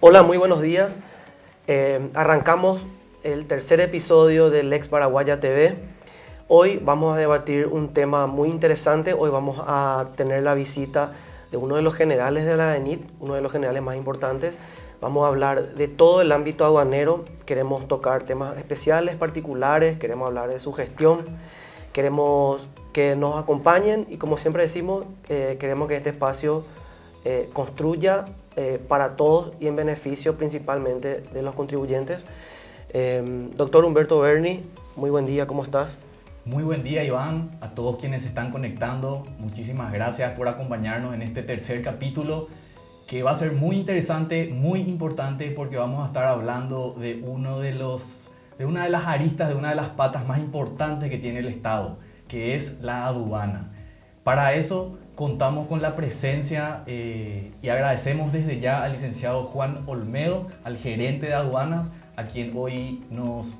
Hola, muy buenos días. Arrancamos el tercer episodio del Lex Paraguaya TV. Hoy vamos a debatir un tema muy interesante. Hoy vamos a tener la visita de uno de los generales de la ADENIT, uno de los generales más importantes. Vamos a hablar de todo el ámbito aduanero. Queremos tocar temas especiales, particulares. Queremos hablar de su gestión. Queremos que nos acompañen y, como siempre decimos, queremos que este espacio construya para todos y en beneficio principalmente de los contribuyentes. Doctor Humberto Berni, muy buen día, ¿cómo estás? Muy buen día, Iván, a todos quienes se están conectando. Muchísimas gracias por acompañarnos en este tercer capítulo que va a ser muy interesante, muy importante, porque vamos a estar hablando de una de las aristas, de una de las patas más importantes que tiene el Estado, que es la aduana. Para eso contamos con la presencia y agradecemos desde ya al licenciado Juan Olmedo, al gerente de aduanas, a quien hoy nos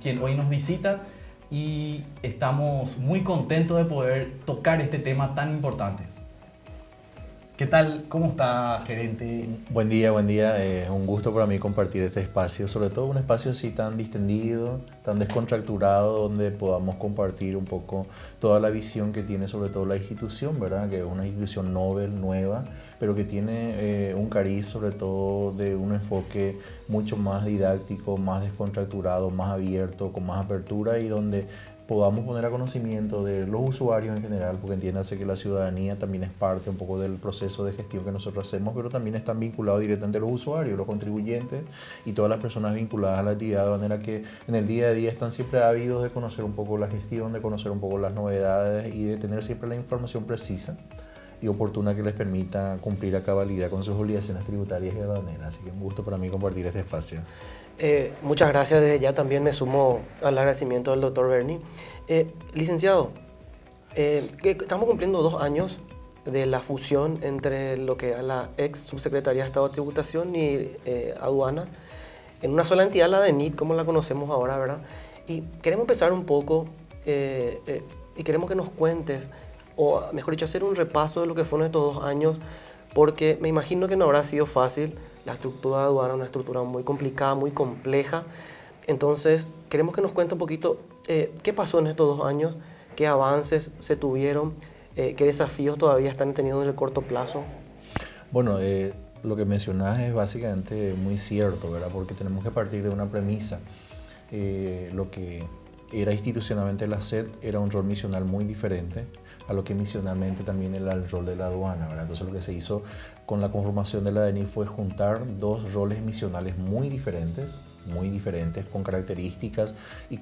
visita, y estamos muy contentos de poder tocar este tema tan importante. ¿Qué tal? ¿Cómo está, gerente? Buen día, buen día. Es un gusto para mí compartir este espacio, sobre todo un espacio así tan distendido, tan descontracturado, donde podamos compartir un poco toda la visión que tiene sobre todo la institución, ¿verdad? Que es una institución novel, nueva, pero que tiene un cariz sobre todo de un enfoque mucho más didáctico, más descontracturado, más abierto, con más apertura, y donde podamos poner a conocimiento de los usuarios en general, porque entiéndase que la ciudadanía también es parte un poco del proceso de gestión que nosotros hacemos, pero también están vinculados directamente a los usuarios, los contribuyentes y todas las personas vinculadas a la actividad, de manera que en el día a día están siempre ávidos de conocer un poco la gestión, de conocer un poco las novedades y de tener siempre la información precisa y oportuna que les permita cumplir a cabalidad con sus obligaciones tributarias y aduaneras. Así que un gusto para mí compartir este espacio. Muchas gracias. Desde ya también me sumo al agradecimiento del doctor Berni. Licenciado, que estamos cumpliendo 2 años de la fusión entre lo que es la ex Subsecretaría de Estado de Tributación y Aduana, en una sola entidad, la ADENIT, como la conocemos ahora, ¿verdad? Y queremos empezar un poco y queremos que nos cuentes, o mejor dicho, hacer un repaso de lo que fueron estos 2 años, porque me imagino que no habrá sido fácil. La estructura de aduana es una estructura muy complicada, muy compleja. Entonces, queremos que nos cuente un poquito qué pasó en estos 2 años, qué avances se tuvieron, qué desafíos todavía están teniendo en el corto plazo. Bueno, lo que mencionas es básicamente muy cierto, ¿verdad? Porque tenemos que partir de una premisa. Lo que era institucionalmente la SED era un rol misional muy diferente a lo que misionalmente también era el rol de la aduana, ¿verdad? Entonces lo que se hizo con la conformación de la ADENIT fue juntar 2 roles misionales muy diferentes, con características y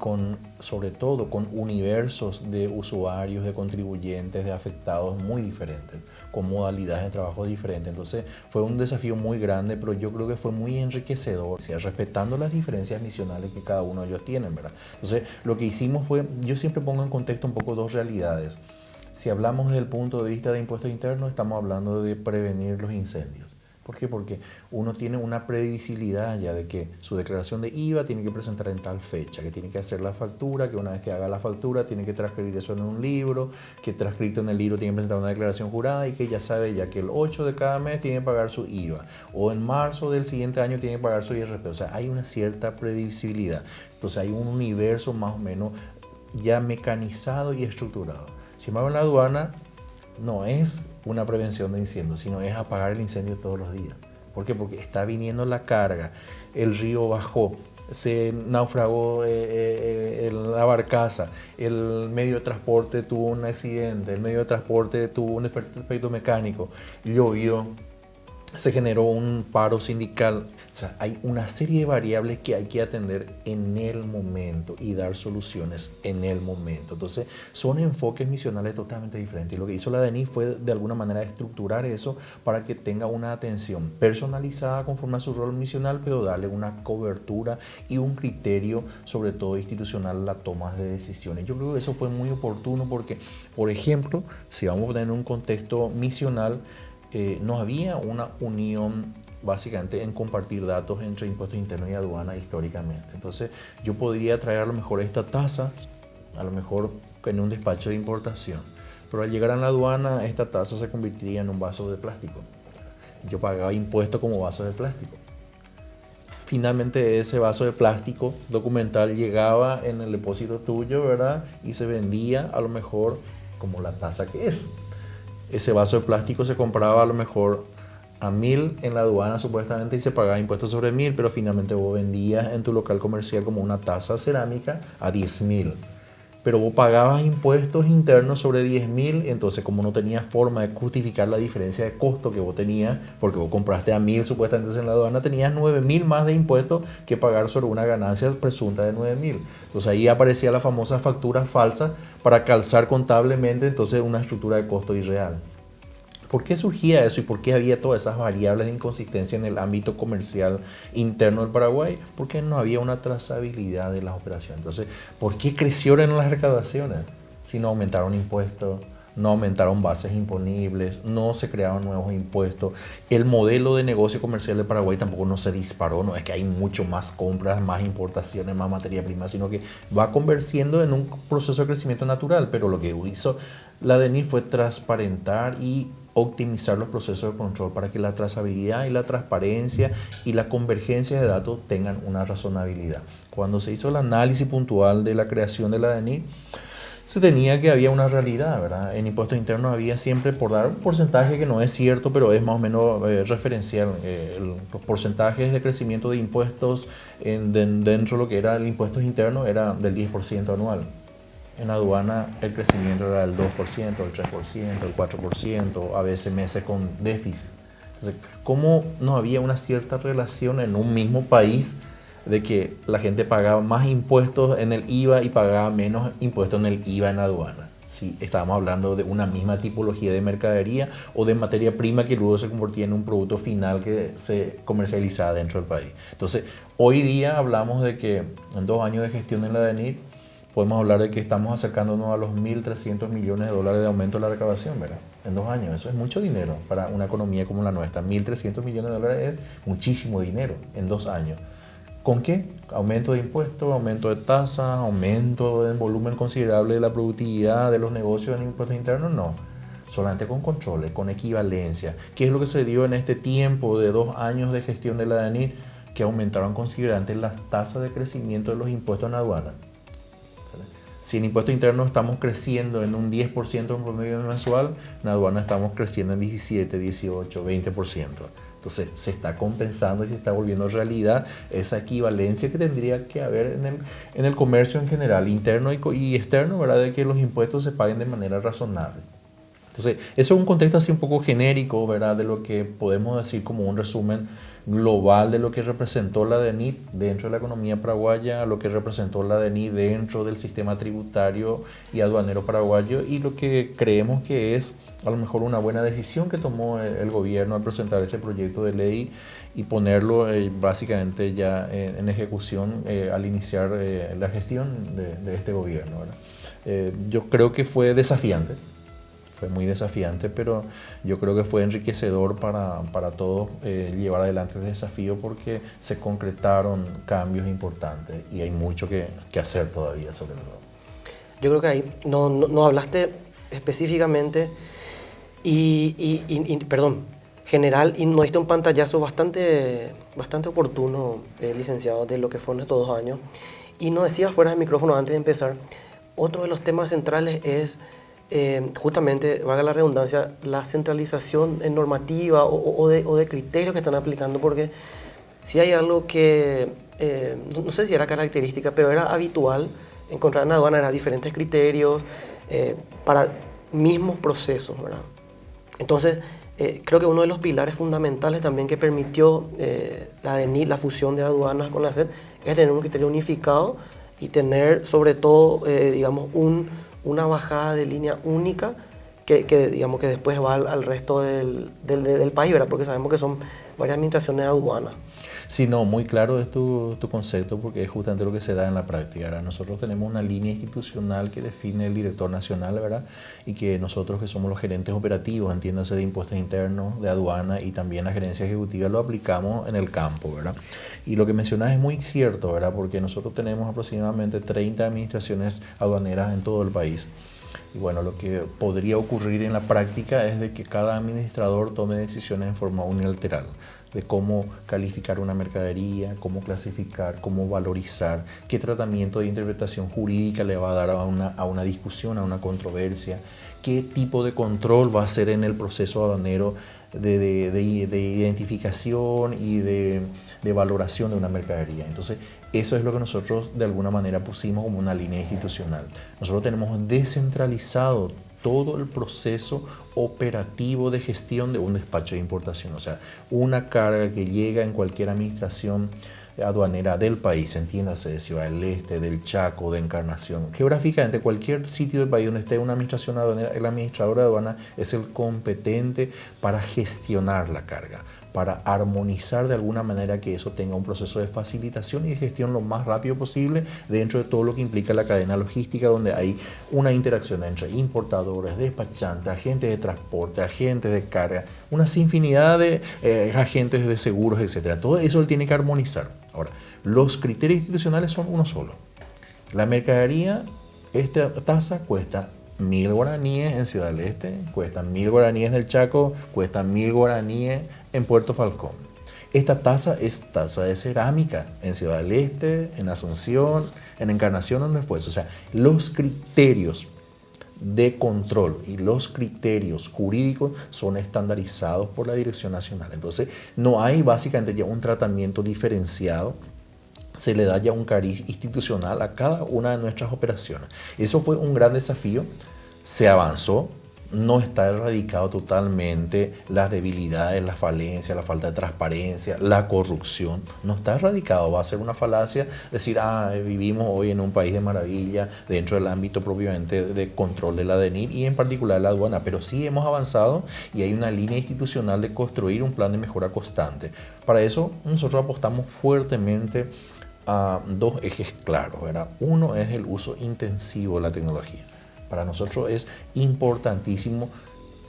sobre todo con universos de usuarios, de contribuyentes, de afectados muy diferentes, con modalidades de trabajo diferentes. Entonces fue un desafío muy grande, pero yo creo que fue muy enriquecedor, o sea, respetando las diferencias misionales que cada uno de ellos tienen, ¿verdad? Entonces lo que hicimos fue, yo siempre pongo en contexto un poco 2 realidades. Si hablamos desde el punto de vista de impuestos internos, estamos hablando de prevenir los incendios. ¿Por qué? Porque uno tiene una previsibilidad ya de que su declaración de IVA tiene que presentar en tal fecha, que tiene que hacer la factura, que una vez que haga la factura tiene que transcribir eso en un libro, que transcrito en el libro tiene que presentar una declaración jurada y que ya sabe ya que el 8 de cada mes tiene que pagar su IVA o en marzo del siguiente año tiene que pagar su IRP. O sea, hay una cierta previsibilidad. Entonces hay un universo más o menos ya mecanizado y estructurado. Sin embargo, en la aduana no es una prevención de incendios, sino es apagar el incendio todos los días. ¿Por qué? Porque está viniendo la carga, el río bajó, se naufragó la barcaza, el medio de transporte tuvo un accidente, el medio de transporte tuvo un defecto mecánico, llovió, se generó un paro sindical. O sea, hay una serie de variables que hay que atender en el momento y dar soluciones en el momento. Entonces, son enfoques misionales totalmente diferentes. Y lo que hizo la DENIT fue, de alguna manera, estructurar eso para que tenga una atención personalizada conforme a su rol misional, pero darle una cobertura y un criterio, sobre todo institucional, a la toma de decisiones. Yo creo que eso fue muy oportuno porque, por ejemplo, si vamos a poner en un contexto misional, no había una unión básicamente en compartir datos entre impuestos internos y aduana históricamente. Entonces yo podría traer a lo mejor esta tasa, a lo mejor en un despacho de importación, pero al llegar a la aduana esta tasa se convertiría en un vaso de plástico. Yo pagaba impuestos como vaso de plástico. finalmente ese vaso de plástico documental llegaba en el depósito tuyo, ¿verdad? Y se vendía a lo mejor como la taza que es. Ese vaso de plástico se compraba a lo mejor a 1.000 en la aduana supuestamente y se pagaba impuestos sobre 1.000, pero finalmente vos vendías en tu local comercial como una taza cerámica a 10.000. Pero vos pagabas impuestos internos sobre 10.000, entonces como no tenías forma de justificar la diferencia de costo que vos tenías, porque vos compraste a 1.000 supuestamente en la aduana, tenías 9.000 más de impuestos que pagar sobre una ganancia presunta de 9.000. Entonces ahí aparecía la famosa factura falsa para calzar contablemente entonces una estructura de costo irreal. ¿Por qué surgía eso y por qué había todas esas variables de inconsistencia en el ámbito comercial interno del Paraguay? Porque no había una trazabilidad de las operaciones. Entonces, ¿por qué crecieron las recaudaciones? Si no aumentaron impuestos, no aumentaron bases imponibles, no se crearon nuevos impuestos. El modelo de negocio comercial de Paraguay tampoco no se disparó, no es que hay mucho más compras, más importaciones, más materia prima, sino que va convirtiendo en un proceso de crecimiento natural. Pero lo que hizo la DENIT fue transparentar y optimizar los procesos de control para que la trazabilidad y la transparencia y la convergencia de datos tengan una razonabilidad. Cuando se hizo el análisis puntual de la creación de la DENIT, se tenía que había una realidad, ¿verdad? En impuestos internos había siempre, por dar un porcentaje que no es cierto, pero es más o menos referencial, los porcentajes de crecimiento de impuestos dentro de lo que era el impuestos internos era del 10% anual. En aduana el crecimiento era del 2%, el 3%, el 4%, a veces meses con déficit. Entonces, ¿cómo no había una cierta relación en un mismo país de que la gente pagaba más impuestos en el IVA y pagaba menos impuestos en el IVA en aduana? Si estábamos hablando de una misma tipología de mercadería o de materia prima que luego se convertía en un producto final que se comercializaba dentro del país. Entonces, hoy día hablamos de que en 2 años de gestión en la DENIT podemos hablar de que estamos acercándonos a los 1.300 millones de dólares de aumento de la recaudación, ¿verdad? En 2 años. Eso es mucho dinero para una economía como la nuestra. 1.300 millones de dólares es muchísimo dinero en 2 años. ¿Con qué? Aumento de impuestos, aumento de tasas, aumento del volumen considerable de la productividad de los negocios en impuestos internos, no. Solamente con controles, con equivalencia. ¿Qué es lo que se dio en este tiempo de 2 años de gestión de la DENIT? Que aumentaron considerablemente las tasas de crecimiento de los impuestos en aduana. Si en impuestos internos estamos creciendo en un 10% en promedio mensual, en aduana estamos creciendo en 17, 18, 20%. Entonces se está compensando y se está volviendo realidad esa equivalencia que tendría que haber en el comercio en general, interno y externo, ¿verdad? De que los impuestos se paguen de manera razonable. Entonces, eso es un contexto así un poco genérico, ¿verdad? De lo que podemos decir como un resumen global de lo que representó la DENIT dentro de la economía paraguaya, lo que representó la DENIT dentro del sistema tributario y aduanero paraguayo y lo que creemos que es a lo mejor una buena decisión que tomó el gobierno al presentar este proyecto de ley y ponerlo básicamente ya en ejecución al iniciar la gestión de este gobierno, ¿verdad? Yo creo que fue desafiante. Fue muy desafiante, pero yo creo que fue enriquecedor para todos llevar adelante este desafío porque se concretaron cambios importantes y hay mucho que hacer todavía sobre todo. Yo creo que ahí no hablaste específicamente perdón, general, y nos diste un pantallazo bastante oportuno, licenciado, de lo que fueron estos 2 años. Y nos decías fuera del micrófono antes de empezar, otro de los temas centrales es justamente, valga la redundancia, la centralización en normativa o de criterios que están aplicando, porque si hay algo que, no sé si era característica, pero era habitual encontrar en aduana, era diferentes criterios para mismos procesos, ¿verdad? Entonces, creo que uno de los pilares fundamentales también que permitió la DENIT, la fusión de aduanas con la SED, es tener un criterio unificado y tener sobre todo, digamos, una bajada de línea única que digamos que después va al resto del país, ¿verdad? Porque sabemos que son varias administraciones de aduana. Sí, no, muy claro es tu concepto porque es justamente lo que se da en la práctica, ¿verdad? Nosotros tenemos una línea institucional que define el director nacional, ¿verdad? Y que nosotros que somos los gerentes operativos, entiéndase de impuestos internos, de aduana y también la gerencia ejecutiva, lo aplicamos en el campo, ¿verdad? Y lo que mencionas es muy cierto, ¿verdad? Porque nosotros tenemos aproximadamente 30 administraciones aduaneras en todo el país. Y bueno, lo que podría ocurrir en la práctica es de que cada administrador tome decisiones en forma unilateral. de cómo calificar una mercadería, cómo clasificar, cómo valorizar, qué tratamiento de interpretación jurídica le va a dar a una discusión, a una controversia, qué tipo de control va a hacer en el proceso aduanero de identificación y de valoración de una mercadería. Entonces, eso es lo que nosotros de alguna manera pusimos como una línea institucional. Nosotros tenemos descentralizado todo el proceso operativo de gestión de un despacho de importación. O sea, una carga que llega en cualquier administración aduanera del país, entiéndase de Ciudad del Este, del Chaco, de Encarnación, geográficamente cualquier sitio del país donde esté una administración aduanera, el administrador de aduana es el competente para gestionar la carga, para armonizar de alguna manera que eso tenga un proceso de facilitación y de gestión lo más rápido posible dentro de todo lo que implica la cadena logística, donde hay una interacción entre importadores, despachantes, agentes de transporte, agentes de carga, una infinidad de agentes de seguros, etc. Todo eso él tiene que armonizar. Ahora, los criterios institucionales son uno solo. La mercadería, esta tasa cuesta 1.000 guaraníes en Ciudad del Este, cuesta 1.000 guaraníes en el Chaco, cuesta 1.000 guaraníes en Puerto Falcón. Esta tasa es tasa de cerámica en Ciudad del Este, en Asunción, en Encarnación, donde fuese. O sea, los criterios de control y los criterios jurídicos son estandarizados por la Dirección Nacional. Entonces, no hay básicamente ya un tratamiento diferenciado, se le da ya un cariz institucional a cada una de nuestras operaciones. Eso fue un gran desafío, se avanzó, no está erradicado totalmente las debilidades, las falencias, la falta de transparencia, la corrupción, no está erradicado. Va a ser una falacia decir, vivimos hoy en un país de maravilla dentro del ámbito propiamente de control de la DENIT y en particular la aduana, pero sí hemos avanzado y hay una línea institucional de construir un plan de mejora constante. Para eso nosotros apostamos fuertemente a dos ejes claros, ¿verdad? Uno es el uso intensivo de la tecnología. Para nosotros es importantísimo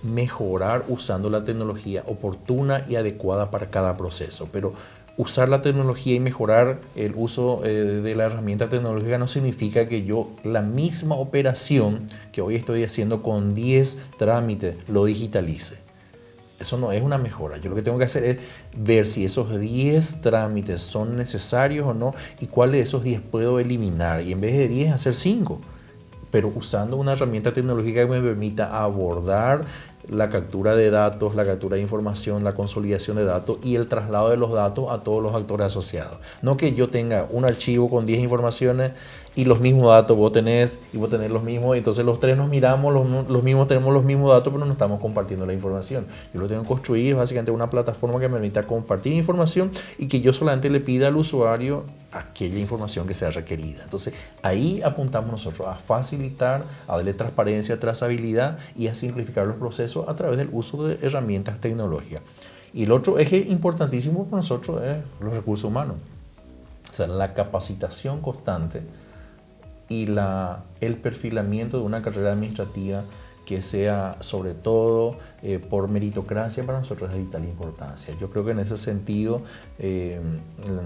mejorar usando la tecnología oportuna y adecuada para cada proceso, pero usar la tecnología y mejorar el uso de la herramienta tecnológica no significa que yo la misma operación que hoy estoy haciendo con 10 trámites lo digitalice. Eso no es una mejora. Yo lo que tengo que hacer es ver si esos 10 trámites son necesarios o no y cuáles de esos 10 puedo eliminar y en vez de 10 hacer 5. Pero usando una herramienta tecnológica que me permita abordar la captura de datos, la captura de información, la consolidación de datos y el traslado de los datos a todos los actores asociados. No que yo tenga un archivo con 10 informaciones y los mismos datos vos tenés y vos tenés los mismos, entonces los tres nos miramos, los mismos tenemos los mismos datos, pero no estamos compartiendo la información. Yo lo tengo que construir básicamente una plataforma que me permita compartir información y que yo solamente le pida al usuario aquella información que sea requerida. Entonces ahí apuntamos nosotros a facilitar, a darle transparencia, trazabilidad y a simplificar los procesos a través del uso de herramientas tecnológicas. Y el otro eje importantísimo para nosotros es los recursos humanos. O sea, la capacitación constante y el perfilamiento de una carrera administrativa que sea sobre todo por meritocracia para nosotros es de vital importancia. Yo creo que en ese sentido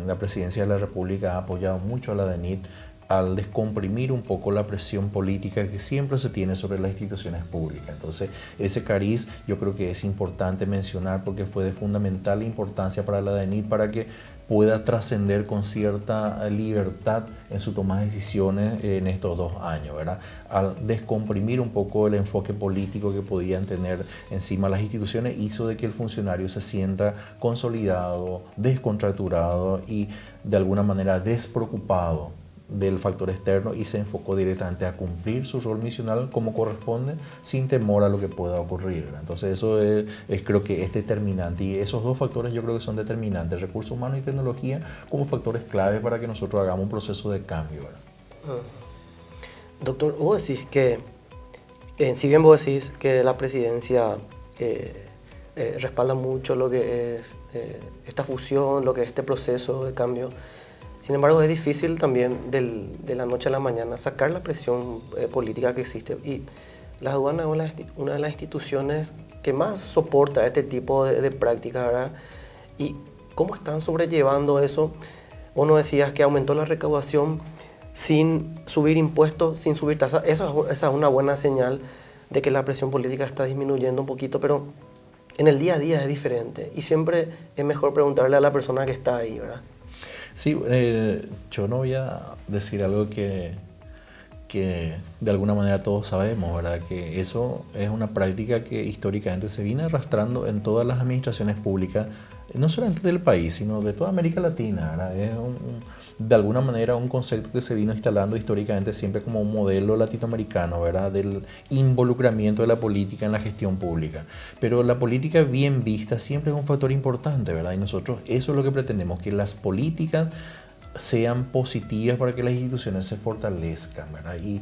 la Presidencia de la República ha apoyado mucho a la DENIT al descomprimir un poco la presión política que siempre se tiene sobre las instituciones públicas. Entonces, ese cariz yo creo que es importante mencionar porque fue de fundamental importancia para la DENIT para que pueda trascender con cierta libertad en su toma de decisiones en estos 2 años, ¿verdad? Al descomprimir un poco el enfoque político que podían tener encima las instituciones, hizo de que el funcionario se sienta consolidado, descontracturado y de alguna manera despreocupado del factor externo y se enfocó directamente a cumplir su rol misional como corresponde sin temor a lo que pueda ocurrir, ¿verdad? Entonces eso es creo que es determinante y esos 2 factores yo creo que son determinantes, recursos humanos y tecnología como factores clave para que nosotros hagamos un proceso de cambio, ¿verdad? Doctor, vos decís que, si bien vos decís que la presidencia respalda mucho lo que es esta fusión, lo que es este proceso de cambio, sin embargo, es difícil también de la noche a la mañana sacar la presión política que existe. Y la aduana es una de las instituciones que más soporta este tipo de prácticas, ¿verdad? ¿Y cómo están sobrellevando eso? Vos nos decías que aumentó la recaudación sin subir impuestos, sin subir tasas. Esa es una buena señal de que la presión política está disminuyendo un poquito, pero en el día a día es diferente y siempre es mejor preguntarle a la persona que está ahí, ¿verdad? Sí, yo no voy a decir algo que de alguna manera todos sabemos, ¿verdad? Que eso es una práctica que históricamente se viene arrastrando en todas las administraciones públicas, no solamente del país, sino de toda América Latina, ¿verdad? Es de alguna manera un concepto que se vino instalando históricamente siempre como un modelo latinoamericano, ¿verdad? Del involucramiento de la política en la gestión pública. Pero la política bien vista siempre es un factor importante, ¿verdad? Y nosotros eso es lo que pretendemos, que las políticas sean positivas para que las instituciones se fortalezcan, ¿verdad? Y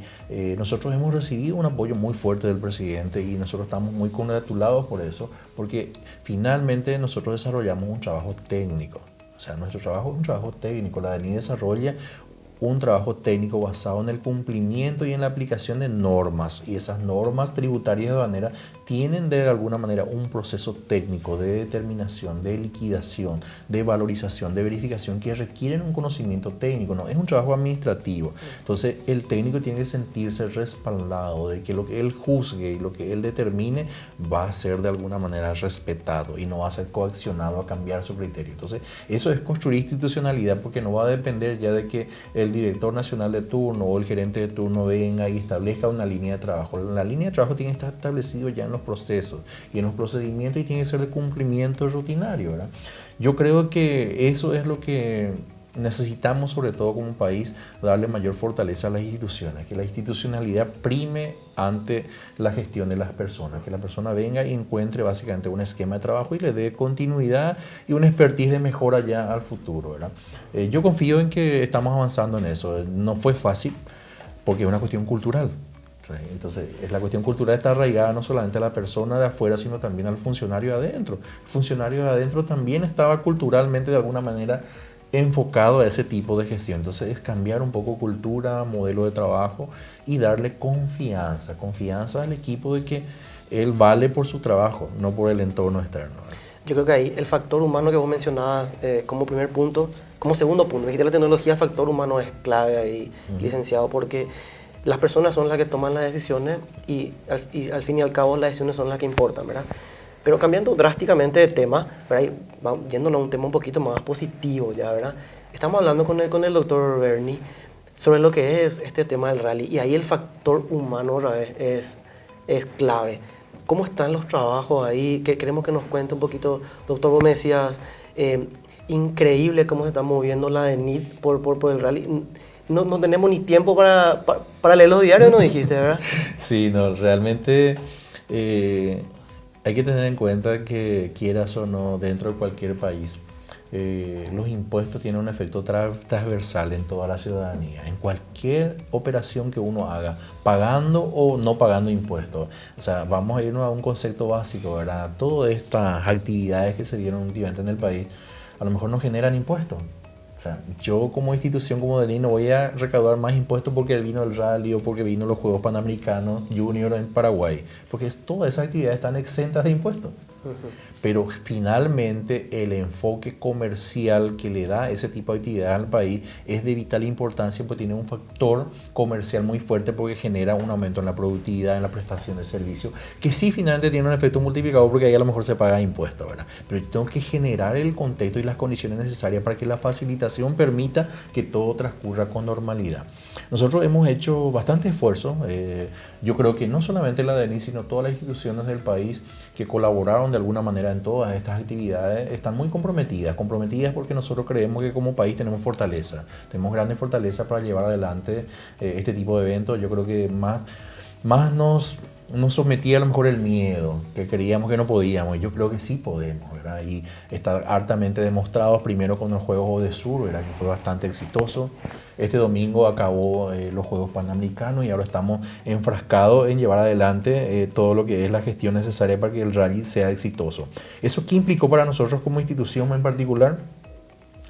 nosotros hemos recibido un apoyo muy fuerte del presidente y nosotros estamos muy congratulados por eso, porque finalmente nosotros desarrollamos un trabajo técnico. O sea, nuestro trabajo es un trabajo técnico. La DENI desarrolla un trabajo técnico basado en el cumplimiento y en la aplicación de normas. Y esas normas tributarias de aduanera tienen de alguna manera un proceso técnico de determinación, de liquidación, de valorización, de verificación que requieren un conocimiento técnico, no es un trabajo administrativo. Entonces el técnico tiene que sentirse respaldado de que lo que él juzgue y lo que él determine va a ser de alguna manera respetado y no va a ser coaccionado a cambiar su criterio. Entonces eso es construir institucionalidad, porque no va a depender ya de que el director nacional de turno o el gerente de turno venga y establezca una línea de trabajo. La línea de trabajo tiene que estar establecido ya en los procesos y en los procedimientos y tiene que ser de cumplimiento rutinario, ¿verdad? Yo creo que eso es lo que necesitamos, sobre todo como país, darle mayor fortaleza a las instituciones, que la institucionalidad prime ante la gestión de las personas, que la persona venga y encuentre básicamente un esquema de trabajo y le dé continuidad y una expertise de mejora ya al futuro, ¿verdad? Yo confío en que estamos avanzando en eso. No fue fácil porque es una cuestión cultural. Entonces, la cuestión cultural está arraigada no solamente a la persona de afuera, sino también al funcionario de adentro. El funcionario de adentro también estaba culturalmente de alguna manera enfocado a ese tipo de gestión. Entonces es cambiar un poco cultura, modelo de trabajo y darle confianza al equipo de que él vale por su trabajo, no por el entorno externo. Yo creo que ahí el factor humano que vos mencionabas como primer punto, como segundo punto, dijiste la tecnología, el factor humano es clave ahí, licenciado, porque las personas son las que toman las decisiones y al fin y al cabo las decisiones son las que importan, ¿verdad? Pero cambiando drásticamente de tema, ¿verdad? Yéndonos a un tema un poquito más positivo ya, ¿verdad? Estamos hablando con el doctor Berni sobre lo que es este tema del rally y ahí el factor humano otra vez es clave. ¿Cómo están los trabajos ahí? Queremos que nos cuente un poquito, doctor. Vos me decías, increíble cómo se está moviendo la DENIT por el rally. No tenemos ni tiempo para leer los diarios, nos dijiste, ¿verdad? Sí, no, realmente hay que tener en cuenta que, quieras o no, dentro de cualquier país, los impuestos tienen un efecto transversal en toda la ciudadanía, en cualquier operación que uno haga, pagando o no pagando impuestos. O sea, vamos a irnos a un concepto básico, ¿verdad? Todas estas actividades que se dieron últimamente en el país, a lo mejor no generan impuestos. O sea, yo como institución, como DENI, no voy a recaudar más impuestos porque vino el rally o porque vino los Juegos Panamericanos Junior en Paraguay, porque todas esas actividades están exentas de impuestos. Pero finalmente el enfoque comercial que le da ese tipo de actividad al país es de vital importancia, porque tiene un factor comercial muy fuerte, porque genera un aumento en la productividad, en la prestación de servicios, que sí finalmente tiene un efecto multiplicador, porque ahí a lo mejor se paga impuestos, ¿verdad? Pero yo tengo que generar el contexto y las condiciones necesarias para que la facilitación permita que todo transcurra con normalidad. Nosotros hemos hecho bastante esfuerzo, yo creo que no solamente la DENI, sino todas las instituciones del país que colaboraron de alguna manera en todas estas actividades están muy comprometidas porque nosotros creemos que como país tenemos tenemos grandes fortalezas para llevar adelante este tipo de eventos. Yo creo que más nos sometía a lo mejor el miedo, que creíamos que no podíamos, y yo creo que sí podemos, ¿verdad? Y está hartamente demostrado, primero con los Juegos Odesur, ¿verdad? Que fue bastante exitoso. Este domingo acabó los Juegos Panamericanos y ahora estamos enfrascados en llevar adelante todo lo que es la gestión necesaria para que el rally sea exitoso. ¿Eso qué implicó para nosotros como institución en particular?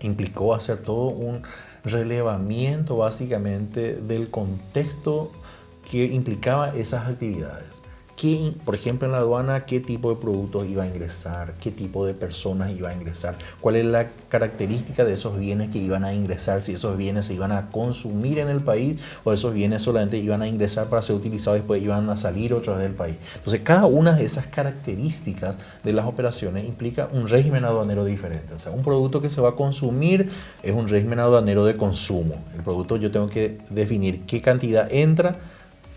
Implicó hacer todo un relevamiento básicamente del contexto que implicaba esas actividades. por ejemplo, en la aduana, qué tipo de productos iba a ingresar, qué tipo de personas iba a ingresar, cuál es la característica de esos bienes que iban a ingresar, si esos bienes se iban a consumir en el país o esos bienes solamente iban a ingresar para ser utilizados y después iban a salir otra vez del país. Entonces, cada una de esas características de las operaciones implica un régimen aduanero diferente. O sea, un producto que se va a consumir es un régimen aduanero de consumo. El producto yo tengo que definir qué cantidad entra,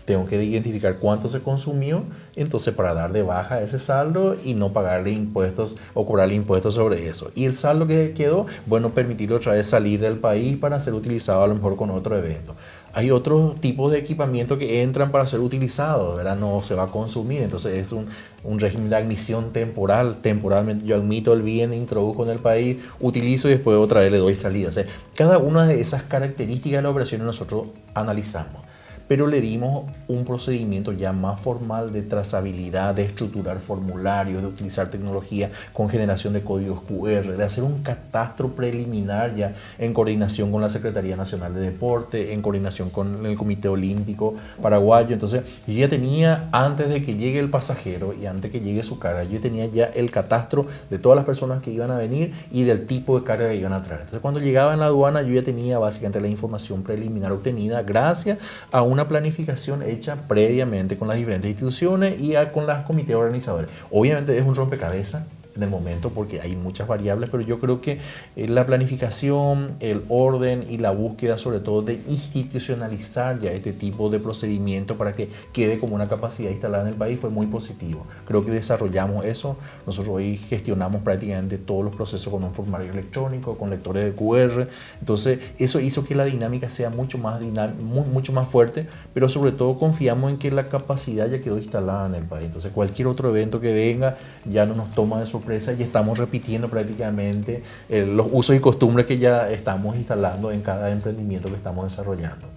tengo que identificar cuánto se consumió, entonces para dar de baja ese saldo y no pagarle impuestos o cobrarle impuestos sobre eso. Y el saldo que quedó, bueno, permitirle otra vez salir del país para ser utilizado a lo mejor con otro evento. Hay otros tipos de equipamiento que entran para ser utilizados, ¿verdad? No se va a consumir, entonces es un régimen de admisión temporal. Temporalmente yo admito el bien, introduzco en el país, utilizo y después otra vez le doy salida. O sea, cada una de esas características de la operación nosotros analizamos, pero le dimos un procedimiento ya más formal de trazabilidad, de estructurar formularios, de utilizar tecnología con generación de códigos QR, de hacer un catastro preliminar ya en coordinación con la Secretaría Nacional de Deporte, en coordinación con el Comité Olímpico Paraguayo. Entonces, yo ya tenía, antes de que llegue el pasajero y antes que llegue su carga, yo tenía ya el catastro de todas las personas que iban a venir y del tipo de carga que iban a traer. Entonces, cuando llegaba en la aduana, yo ya tenía básicamente la información preliminar obtenida gracias a una planificación hecha previamente con las diferentes instituciones y con los comités organizadores. Obviamente es un rompecabezas en el momento porque hay muchas variables, pero yo creo que la planificación, el orden y la búsqueda sobre todo de institucionalizar ya este tipo de procedimiento para que quede como una capacidad instalada en el país fue muy positivo. Creo que desarrollamos eso. Nosotros hoy gestionamos prácticamente todos los procesos con un formulario electrónico, con lectores de QR. Entonces eso hizo que la dinámica sea mucho más fuerte, pero sobre todo confiamos en que la capacidad ya quedó instalada en el país. Entonces cualquier otro evento que venga ya no nos toma de sorpresa y estamos repitiendo prácticamente los usos y costumbres que ya estamos instalando en cada emprendimiento que estamos desarrollando.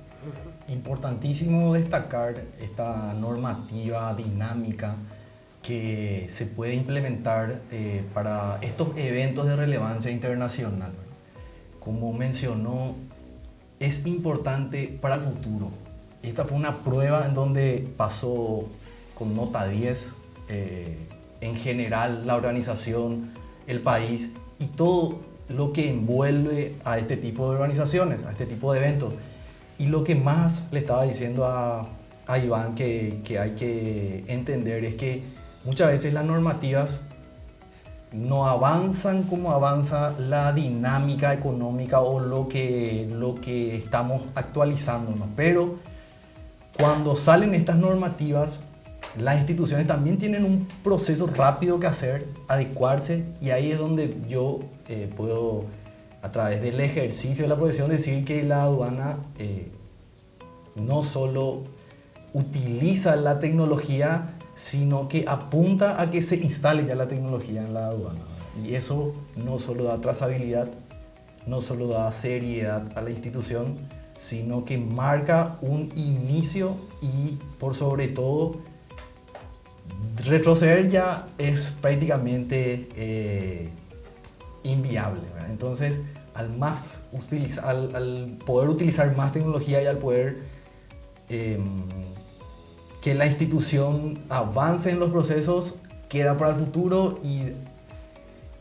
Importantísimo destacar esta normativa dinámica que se puede implementar para estos eventos de relevancia internacional. Como mencionó, es importante para el futuro. Esta fue una prueba en donde pasó con nota 10 en general la organización, el país y todo lo que envuelve a este tipo de organizaciones, a este tipo de eventos. Y lo que más le estaba diciendo a Iván que hay que entender es que muchas veces las normativas no avanzan como avanza la dinámica económica o lo que estamos actualizándonos. Pero cuando salen estas normativas, las instituciones también tienen un proceso rápido que hacer, adecuarse, y ahí es donde yo puedo, a través del ejercicio de la profesión, decir que la aduana no solo utiliza la tecnología, sino que apunta a que se instale ya la tecnología en la aduana. Y eso no solo da trazabilidad, no solo da seriedad a la institución, sino que marca un inicio y, por sobre todo, retroceder ya es prácticamente inviable, ¿verdad? Entonces, al poder utilizar más tecnología y al poder que la institución avance en los procesos, queda para el futuro y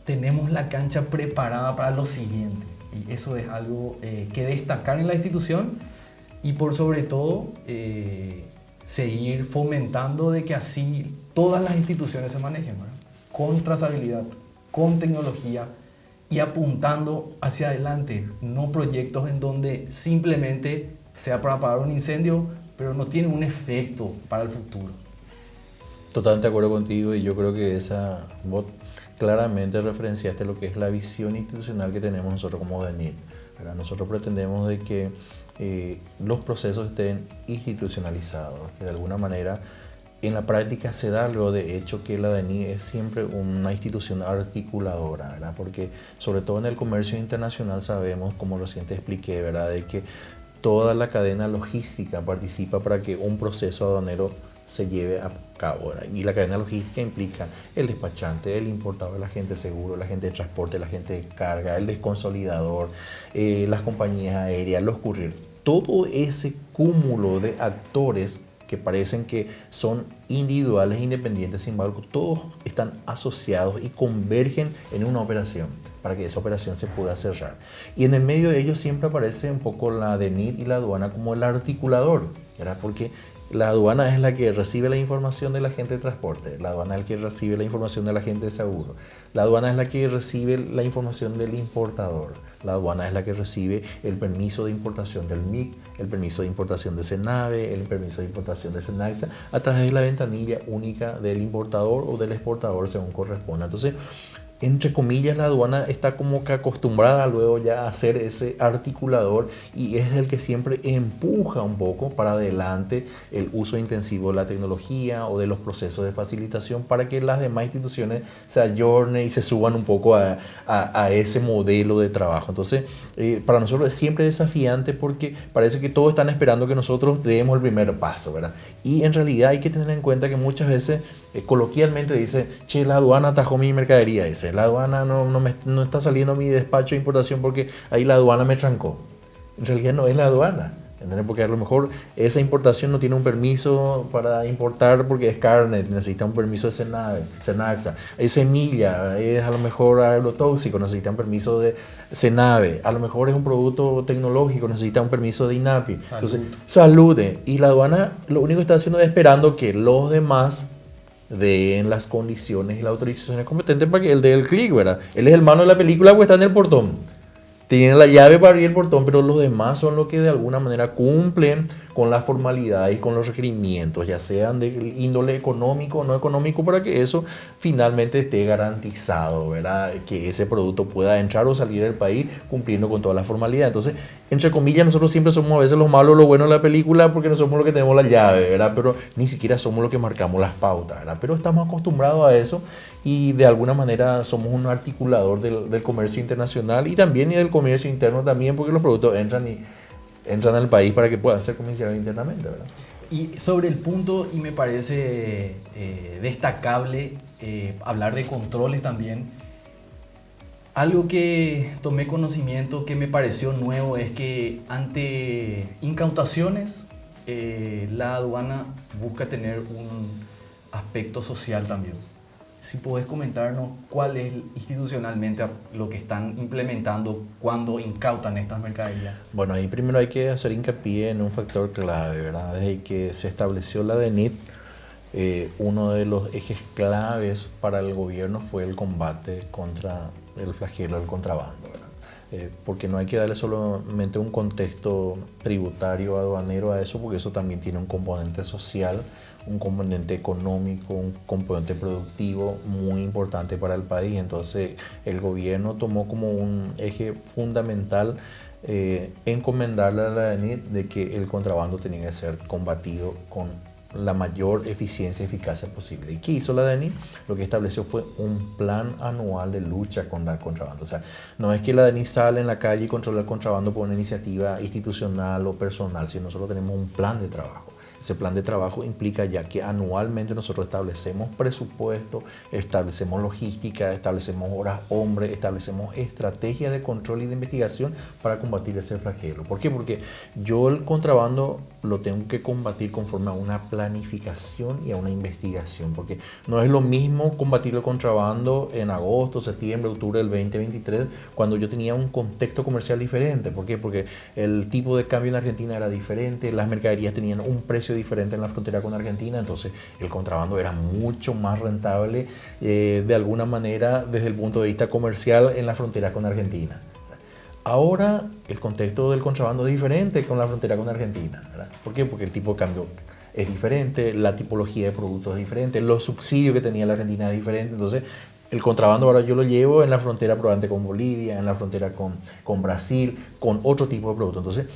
tenemos la cancha preparada para lo siguiente. Y eso es algo que destacar en la institución y por sobre todo seguir fomentando de que así todas las instituciones se manejen, ¿verdad? Con trazabilidad, con tecnología y apuntando hacia adelante, no proyectos en donde simplemente sea para apagar un incendio, pero no tiene un efecto para el futuro. Totalmente de acuerdo contigo, y yo creo que vos claramente referenciaste lo que es la visión institucional que tenemos nosotros como DENIT, ¿verdad? Nosotros pretendemos de que los procesos estén institucionalizados, que de alguna manera en la práctica se da luego de hecho que la DENIT es siempre una institución articuladora, ¿verdad? Porque sobre todo en el comercio internacional sabemos, como recién te expliqué, ¿verdad?, de que toda la cadena logística participa para que un proceso aduanero se lleve a cabo, ¿verdad? Y la cadena logística implica el despachante, el importador, el agente de seguro, el agente de transporte, el agente de carga, el desconsolidador, las compañías aéreas, los couriers. Todo ese cúmulo de actores que parecen que son individuales, independientes, sin embargo, todos están asociados y convergen en una operación para que esa operación se pueda cerrar. Y en el medio de ellos siempre aparece un poco la DENIT y la aduana como el articulador, ¿verdad? Porque la aduana es la que recibe la información de la gente de transporte, la aduana es la que recibe la información de la gente de seguro, la aduana es la que recibe la información del importador, la aduana es la que recibe el permiso de importación del MIC, el permiso de importación de CENAVE, el permiso de importación de SENAXA, a través de la ventanilla única del importador o del exportador según corresponda. Entonces, entre comillas, la aduana está como que acostumbrada luego ya a ser ese articulador y es el que siempre empuja un poco para adelante el uso intensivo de la tecnología o de los procesos de facilitación para que las demás instituciones se ayornen y se suban un poco a ese modelo de trabajo. Entonces, para nosotros es siempre desafiante porque parece que todos están esperando que nosotros demos el primer paso, ¿verdad? Y en realidad hay que tener en cuenta que muchas veces coloquialmente dice, che, la aduana atajó mi mercadería, dice, la aduana no está saliendo mi despacho de importación porque ahí la aduana me trancó. En realidad no es la aduana, ¿entendés? Porque a lo mejor esa importación no tiene un permiso para importar porque es carne, necesita un permiso de SENAXA. Es semilla, es a lo mejor agrotóxico, necesita un permiso de SENAVE. A lo mejor es un producto tecnológico, necesita un permiso de INAPI. Entonces, salude. Y la aduana lo único que está haciendo es esperando que los demás den las condiciones y las autorizaciones competentes para que él dé el clic, ¿verdad? Él es el mano de la película porque está en el portón. Tiene la llave para abrir el portón, pero los demás son los que de alguna manera cumplen con las formalidades y con los requerimientos, ya sean de índole económico o no económico, para que eso finalmente esté garantizado, ¿verdad? Que ese producto pueda entrar o salir del país cumpliendo con todas las formalidades. Entonces, entre comillas, nosotros siempre somos a veces los malos, los buenos de la película, porque no somos los que tenemos la llave, ¿verdad? Pero ni siquiera somos los que marcamos las pautas, ¿verdad? Pero estamos acostumbrados a eso y de alguna manera somos un articulador del comercio internacional y también y del comercio interno también, porque los productos entran al país para que puedan ser comerciados internamente, ¿verdad? Y sobre el punto, y me parece destacable hablar de controles también, algo que tomé conocimiento que me pareció nuevo es que ante incautaciones la aduana busca tener un aspecto social también. Si podés comentarnos cuál es institucionalmente lo que están implementando cuando incautan estas mercaderías. Bueno, ahí primero hay que hacer hincapié en un factor clave, ¿verdad? Desde que se estableció la DENIT, uno de los ejes claves para el gobierno fue el combate contra el flagelo del contrabando, ¿verdad? Porque no hay que darle solamente un contexto tributario aduanero a eso, porque eso también tiene un componente social, un componente económico, un componente productivo muy importante para el país. Entonces el gobierno tomó como un eje fundamental encomendarle a la DENIT de que el contrabando tenía que ser combatido con la mayor eficiencia y eficacia posible. ¿Y qué hizo la DENIT? Lo que estableció fue un plan anual de lucha contra el contrabando. O sea, no es que la DENIT sale en la calle y controla el contrabando por una iniciativa institucional o personal, sino nosotros tenemos un plan de trabajo. Ese plan de trabajo implica ya que anualmente nosotros establecemos presupuesto, establecemos logística, establecemos horas hombre, establecemos estrategias de control y de investigación para combatir ese flagelo. ¿Por qué? Porque yo el contrabando lo tengo que combatir conforme a una planificación y a una investigación, porque no es lo mismo combatir el contrabando en agosto, septiembre, octubre del 2023, cuando yo tenía un contexto comercial diferente. ¿Por qué? Porque el tipo de cambio en Argentina era diferente, las mercaderías tenían un precio diferente en la frontera con Argentina, entonces el contrabando era mucho más rentable de alguna manera desde el punto de vista comercial en la frontera con Argentina. Ahora el contexto del contrabando es diferente con la frontera con Argentina, ¿verdad? ¿Por qué? Porque el tipo de cambio es diferente, la tipología de productos es diferente, los subsidios que tenía la Argentina es diferente, entonces el contrabando ahora yo lo llevo en la frontera probablemente con Bolivia, en la frontera con Brasil, con otro tipo de productos. Entonces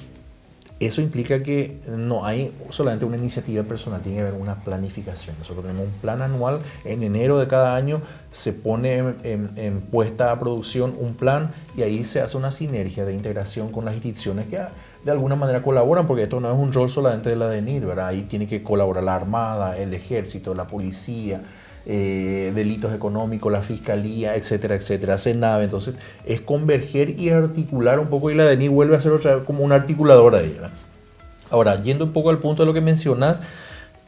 eso implica que no hay solamente una iniciativa personal, tiene que haber una planificación. Nosotros tenemos un plan anual, en enero de cada año se pone en puesta a producción un plan y ahí se hace una sinergia de integración con las instituciones que de alguna manera colaboran, porque esto no es un rol solamente de la DENIT, ¿verdad? Ahí tiene que colaborar la Armada, el Ejército, la Policía, delitos económicos, la Fiscalía, etcétera, etcétera, CENAVE. Entonces es converger y articular un poco, y la DENIT vuelve a ser otra vez como una articuladora de ella. Ahora, yendo un poco al punto de lo que mencionas,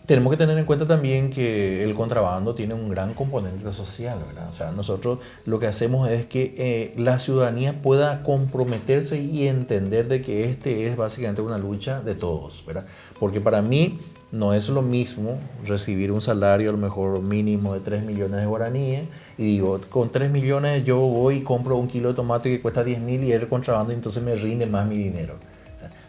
Tenemos que tener en cuenta también que el contrabando tiene un gran componente social, ¿verdad? O sea, nosotros lo que hacemos es que la ciudadanía pueda comprometerse y entender de que este es básicamente una lucha de todos, ¿verdad? Porque para mí no es lo mismo recibir un salario a lo mejor mínimo de 3 millones de guaraníes y digo, con 3 millones yo voy y compro un kilo de tomate que cuesta 10.000 y es el contrabando y entonces me rinde más mi dinero.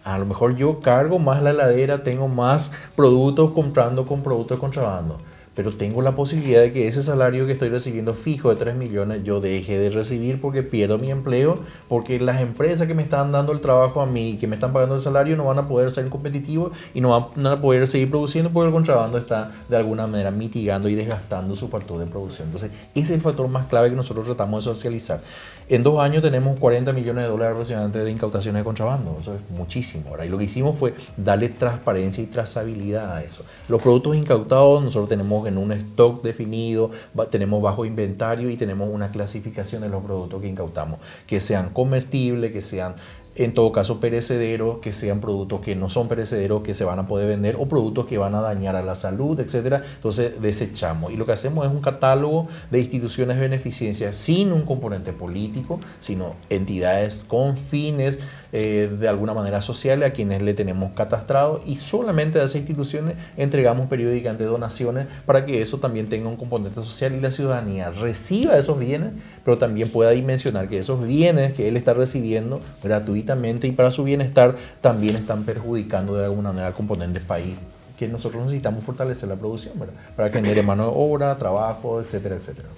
A lo mejor yo cargo más la heladera, tengo más productos comprando con productos de contrabando, pero tengo la posibilidad de que ese salario que estoy recibiendo fijo de 3 millones yo deje de recibir porque pierdo mi empleo, porque las empresas que me están dando el trabajo a mí, que me están pagando el salario, no van a poder ser competitivos y no van a poder seguir produciendo porque el contrabando está de alguna manera mitigando y desgastando su factor de producción. Entonces, ese es el factor más clave que nosotros tratamos de socializar. En 2 años tenemos 40 millones de dólares aproximadamente de incautaciones de contrabando. Eso es muchísimo, ¿verdad? Y lo que hicimos fue darle transparencia y trazabilidad a eso. Los productos incautados nosotros tenemos en un stock definido, tenemos bajo inventario y tenemos una clasificación de los productos que incautamos, que sean comestibles, que sean en todo caso perecederos, que sean productos que no son perecederos, que se van a poder vender o productos que van a dañar a la salud, etcétera. Entonces desechamos y lo que hacemos es un catálogo de instituciones de beneficencia sin un componente político, sino entidades con fines de alguna manera sociales a quienes le tenemos catastrado y solamente a esas instituciones entregamos periódicamente donaciones para que eso también tenga un componente social y la ciudadanía reciba esos bienes, pero también pueda dimensionar que esos bienes que él está recibiendo gratuitamente y para su bienestar también están perjudicando de alguna manera al componente país, que nosotros necesitamos fortalecer la producción, ¿verdad? Para que genere mano de obra, trabajo, etcétera, etcétera.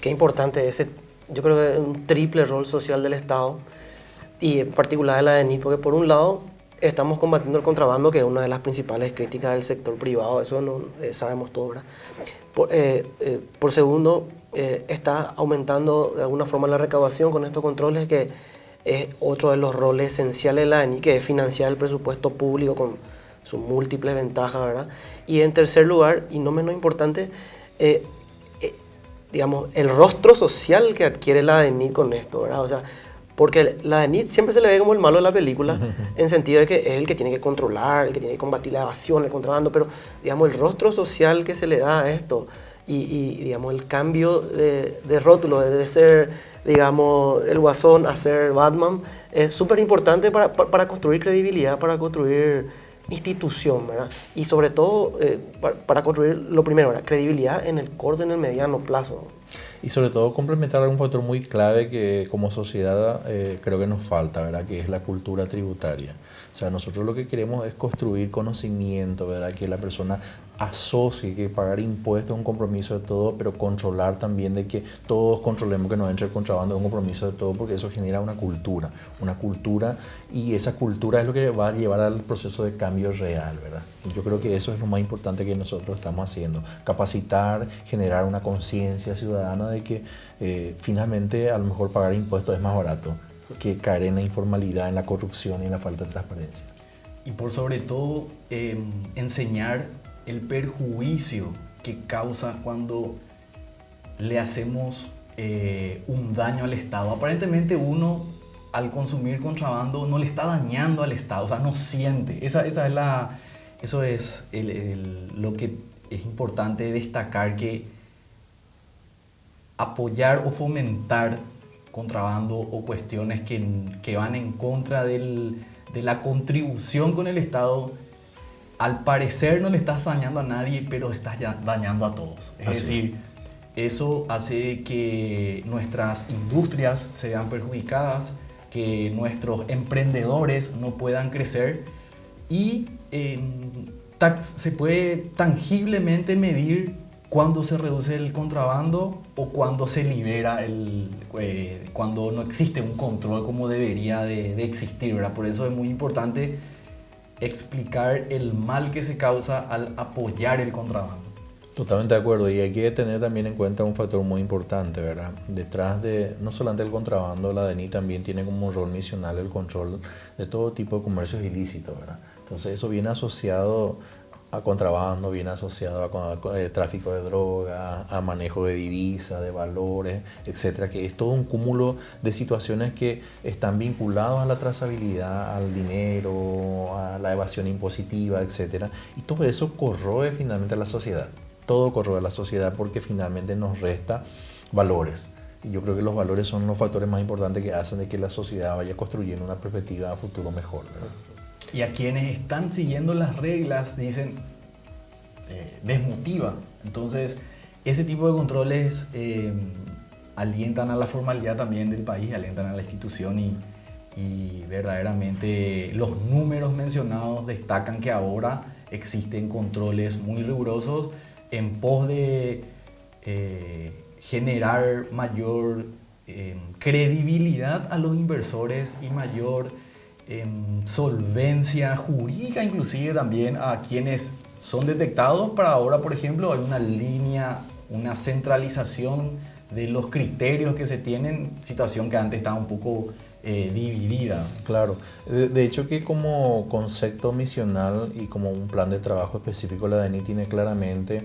Qué importante ese, yo creo que es un triple rol social del Estado y en particular de la DENIT, porque por un lado estamos combatiendo el contrabando, que es una de las principales críticas del sector privado, eso no sabemos todo, ¿verdad? Por segundo, está aumentando de alguna forma la recaudación con estos controles, que es otro de los roles esenciales de la DENIT, que es financiar el presupuesto público con sus múltiples ventajas, ¿verdad? Y en tercer lugar, y no menos importante, digamos, el rostro social que adquiere la DENIT con esto, ¿verdad? O sea, porque la DENIT siempre se le ve como el malo de la película, en sentido de que es el que tiene que controlar, el que tiene que combatir la evasión, el contrabando, pero digamos el rostro social que se le da a esto y digamos el cambio de rótulo, de ser, digamos, el Guasón a ser Batman, es súper importante para construir credibilidad, para construir institución, ¿verdad? Y sobre todo para construir lo primero, ¿verdad? Credibilidad en el corto y en el mediano plazo. Y sobre todo complementar un factor muy clave que como sociedad creo que nos falta, ¿verdad? Que es la cultura tributaria. O sea, nosotros lo que queremos es construir conocimiento, ¿verdad? Que la persona asocie que pagar impuestos es un compromiso de todo, pero controlar también de que todos controlemos que no entre el contrabando es un compromiso de todo, porque eso genera una cultura y esa cultura es lo que va a llevar al proceso de cambio real, ¿verdad? Y yo creo que eso es lo más importante que nosotros estamos haciendo, capacitar, generar una conciencia ciudadana de que finalmente a lo mejor pagar impuestos es más barato que caer en la informalidad, en la corrupción y en la falta de transparencia. Y por sobre todo enseñar el perjuicio que causa cuando le hacemos un daño al Estado. Aparentemente uno al consumir contrabando no le está dañando al Estado, o sea, no siente. Eso es lo que es importante destacar, que apoyar o fomentar contrabando o cuestiones que van en contra de la contribución con el Estado, al parecer no le estás dañando a nadie, pero estás dañando a todos. Es decir, eso hace que nuestras industrias se vean perjudicadas, que nuestros emprendedores no puedan crecer y se puede tangiblemente medir cuando se reduce el contrabando o cuando se libera cuando no existe un control como debería de existir, ¿verdad? Por eso es muy importante explicar el mal que se causa al apoyar el contrabando. Totalmente de acuerdo, y hay que tener también en cuenta un factor muy importante, ¿verdad? Detrás de, no solamente del contrabando, la DENIT también tiene como rol misional el control de todo tipo de comercios ilícitos, ¿verdad? Entonces eso viene asociado a contrabando, viene asociado a tráfico de droga, a manejo de divisas, de valores, etcétera, que es todo un cúmulo de situaciones que están vinculados a la trazabilidad, al dinero, a la evasión impositiva, etcétera, y todo eso corroe finalmente a la sociedad. Todo corroe a la sociedad porque finalmente nos resta valores. Y yo creo que los valores son los factores más importantes que hacen de que la sociedad vaya construyendo una perspectiva a futuro mejor, ¿verdad? Y a quienes están siguiendo las reglas dicen, desmotiva. Entonces, ese tipo de controles alientan a la formalidad también del país, alientan a la institución y verdaderamente los números mencionados destacan que ahora existen controles muy rigurosos en pos de generar mayor credibilidad a los inversores y mayor solvencia jurídica inclusive también a quienes son detectados. Para ahora, por ejemplo, hay una línea, una centralización de los criterios que se tienen, situación que antes estaba un poco dividida. Claro, de hecho que como concepto misional y como un plan de trabajo específico, la DENI tiene claramente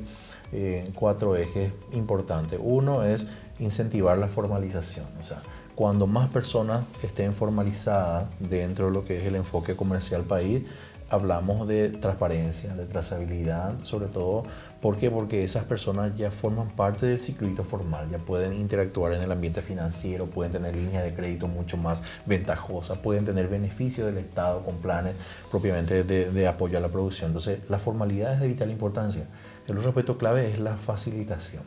4 ejes importantes. Uno es incentivar la formalización, o sea, cuando más personas estén formalizadas dentro de lo que es el enfoque comercial país, hablamos de transparencia, de trazabilidad, sobre todo, ¿por qué? Porque esas personas ya forman parte del circuito formal, ya pueden interactuar en el ambiente financiero, pueden tener líneas de crédito mucho más ventajosas, pueden tener beneficios del Estado con planes propiamente de apoyo a la producción. Entonces, la formalidad es de vital importancia. El otro aspecto clave es la facilitación.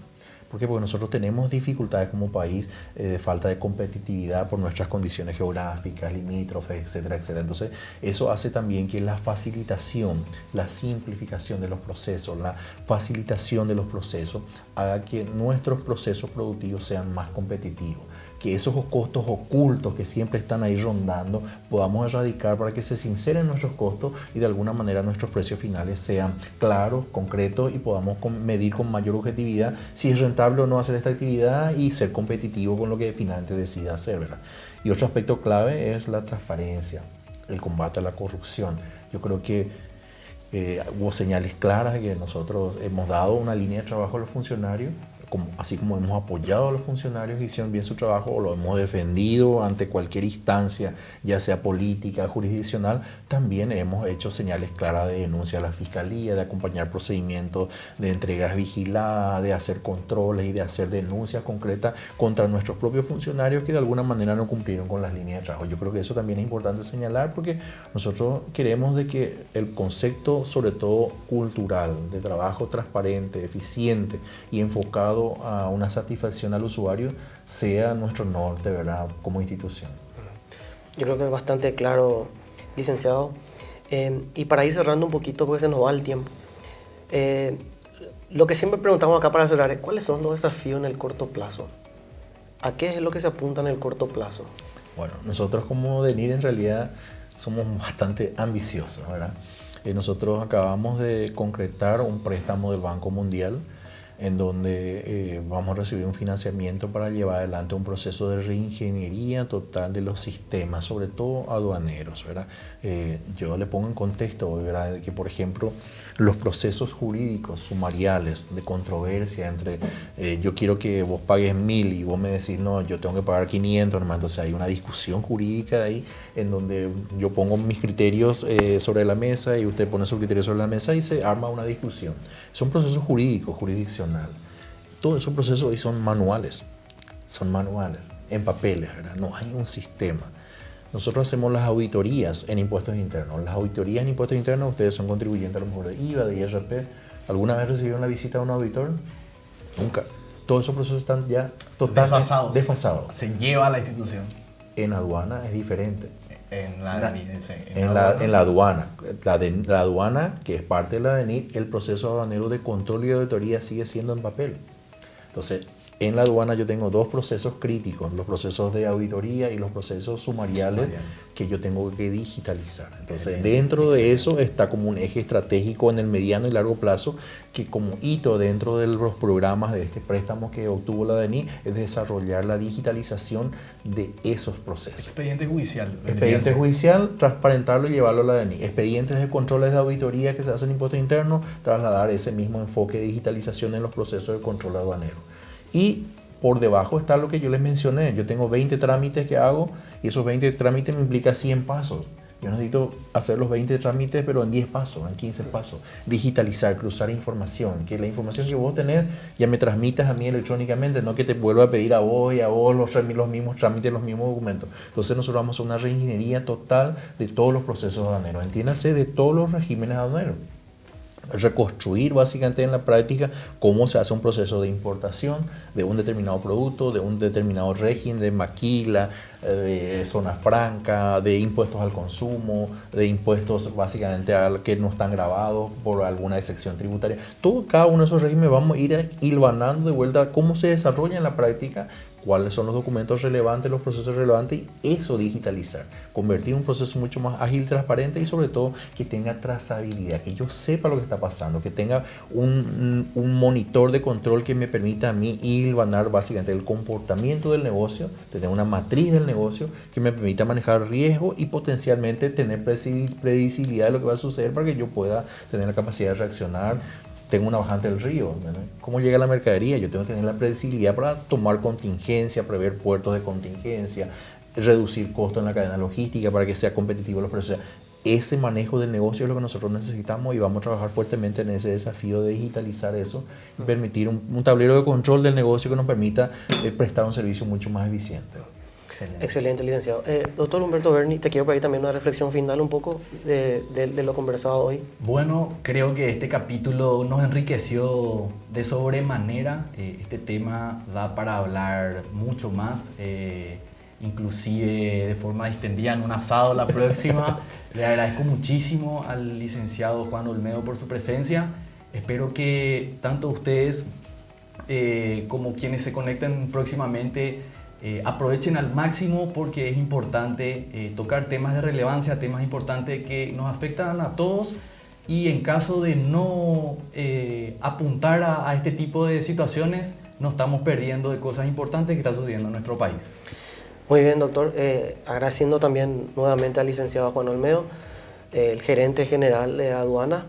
¿Por qué? Porque nosotros tenemos dificultades como país de falta de competitividad por nuestras condiciones geográficas, limítrofes, etcétera, etcétera. Entonces, eso hace también que la facilitación, la simplificación de los procesos, la facilitación de los procesos haga que nuestros procesos productivos sean más competitivos. Que esos costos ocultos que siempre están ahí rondando podamos erradicar para que se sinceren nuestros costos y de alguna manera nuestros precios finales sean claros, concretos y podamos medir con mayor objetividad si es rentable o no hacer esta actividad y ser competitivo con lo que finalmente decida hacer, ¿verdad? Y otro aspecto clave es la transparencia, el combate a la corrupción. Yo creo que hubo señales claras de que nosotros hemos dado una línea de trabajo a los funcionarios, así como hemos apoyado a los funcionarios que hicieron bien su trabajo o lo hemos defendido ante cualquier instancia, ya sea política, jurisdiccional, también hemos hecho señales claras de denuncia a la Fiscalía, de acompañar procedimientos de entregas vigiladas, de hacer controles y de hacer denuncias concretas contra nuestros propios funcionarios que de alguna manera no cumplieron con las líneas de trabajo. Yo creo que eso también es importante señalar porque nosotros queremos de que el concepto, sobre todo cultural, de trabajo transparente, eficiente y enfocado a una satisfacción al usuario sea nuestro norte, ¿verdad?, como institución. Yo creo que es bastante claro, licenciado. Y para ir cerrando un poquito, porque se nos va el tiempo, lo que siempre preguntamos acá para cerrar es ¿cuáles son los desafíos en el corto plazo? ¿A qué es lo que se apunta en el corto plazo? Bueno, nosotros como DENIT en realidad somos bastante ambiciosos, ¿verdad? Nosotros acabamos de concretar un préstamo del Banco Mundial en donde vamos a recibir un financiamiento para llevar adelante un proceso de reingeniería total de los sistemas, sobre todo aduaneros, ¿verdad? Yo le pongo en contexto, ¿verdad?, que por ejemplo los procesos jurídicos sumariales de controversia entre yo quiero que vos pagues 1.000 y vos me decís no, yo tengo que pagar 500, nomás, entonces hay una discusión jurídica ahí en donde yo pongo mis criterios sobre la mesa y usted pone sus criterios sobre la mesa y se arma una discusión. Son procesos jurídicos, jurisdiccionales. Todos esos procesos hoy son manuales, en papeles, ¿verdad? No hay un sistema. Nosotros hacemos las auditorías en impuestos internos. Las auditorías en impuestos internos, ustedes son contribuyentes a lo mejor de IVA, de IRP. ¿Alguna vez recibieron la visita de un auditor? Nunca. Todos esos procesos están ya totalmente desfasados. Se lleva a la institución. En aduana es diferente. En la aduana. La aduana, que es parte de la DENIT, el proceso aduanero de control y de auditoría sigue siendo en papel. Entonces, En la aduana yo tengo dos procesos críticos, los procesos de auditoría y los procesos sumariales que yo tengo que digitalizar. Entonces, dentro de eso está como un eje estratégico en el mediano y largo plazo, que como hito dentro de los programas de este préstamo que obtuvo la DENI es desarrollar la digitalización de esos procesos. Expediente judicial. Expediente judicial, transparentarlo y llevarlo a la DENI. Expedientes de controles de auditoría que se hacen en impuestos internos, trasladar ese mismo enfoque de digitalización en los procesos de control aduanero. Y por debajo está lo que yo les mencioné. Yo tengo 20 trámites que hago y esos 20 trámites me implican 100 pasos. Yo necesito hacer los 20 trámites, pero en 10 pasos, en 15 pasos. Digitalizar, cruzar información. Que la información que vos tenés ya me transmitas a mí electrónicamente, no que te vuelva a pedir a vos y a vos los mismos trámites, los mismos documentos. Entonces nosotros vamos a hacer una reingeniería total de todos los procesos aduaneros. Entiéndase, de todos los regímenes aduaneros. Reconstruir básicamente en la práctica cómo se hace un proceso de importación de un determinado producto, de un determinado régimen, de maquila, de zona franca, de impuestos al consumo, de impuestos básicamente al que no están grabados por alguna excepción tributaria. Cada uno de esos regímenes vamos a ir hilvanando de vuelta cómo se desarrolla en la práctica, cuáles son los documentos relevantes, los procesos relevantes, y eso digitalizar, convertir un proceso mucho más ágil, transparente y sobre todo que tenga trazabilidad, que yo sepa lo que está pasando, que tenga un monitor de control que me permita a mí hilvanar básicamente el comportamiento del negocio, tener una matriz del negocio que me permita manejar riesgo y potencialmente tener predecibilidad de lo que va a suceder para que yo pueda tener la capacidad de reaccionar. Tengo una bajante del río, ¿verdad? ¿Cómo llega la mercadería? Yo tengo que tener la predecibilidad para tomar contingencia, prever puertos de contingencia, reducir costos en la cadena logística para que sea competitivo los precios. Ese manejo del negocio es lo que nosotros necesitamos y vamos a trabajar fuertemente en ese desafío de digitalizar eso y permitir un tablero de control del negocio que nos permita prestar un servicio mucho más eficiente. Excelente, licenciado. Doctor Humberto Berni, te quiero pedir también una reflexión final un poco de lo conversado hoy. Bueno, creo que este capítulo nos enriqueció de sobremanera. Este tema da para hablar mucho más, inclusive de forma extendida en un asado la próxima. Le agradezco muchísimo al licenciado Juan Olmedo por su presencia. Espero que tanto ustedes como quienes se conecten próximamente aprovechen al máximo, porque es importante tocar temas de relevancia, temas importantes que nos afectan a todos, y en caso de no apuntar a este tipo de situaciones, nos estamos perdiendo de cosas importantes que están sucediendo en nuestro país. Muy bien, doctor. Agradeciendo también nuevamente al licenciado Juan Olmedo, el gerente general de aduana.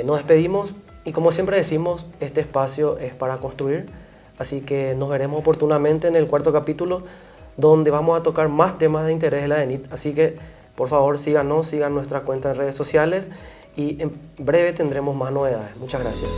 Nos despedimos y, como siempre decimos, este espacio es para construir. Así que nos veremos oportunamente en el cuarto capítulo, donde vamos a tocar más temas de interés de la DENIT. Así que, por favor, síganos, sigan nuestra cuenta en redes sociales y en breve tendremos más novedades. Muchas gracias.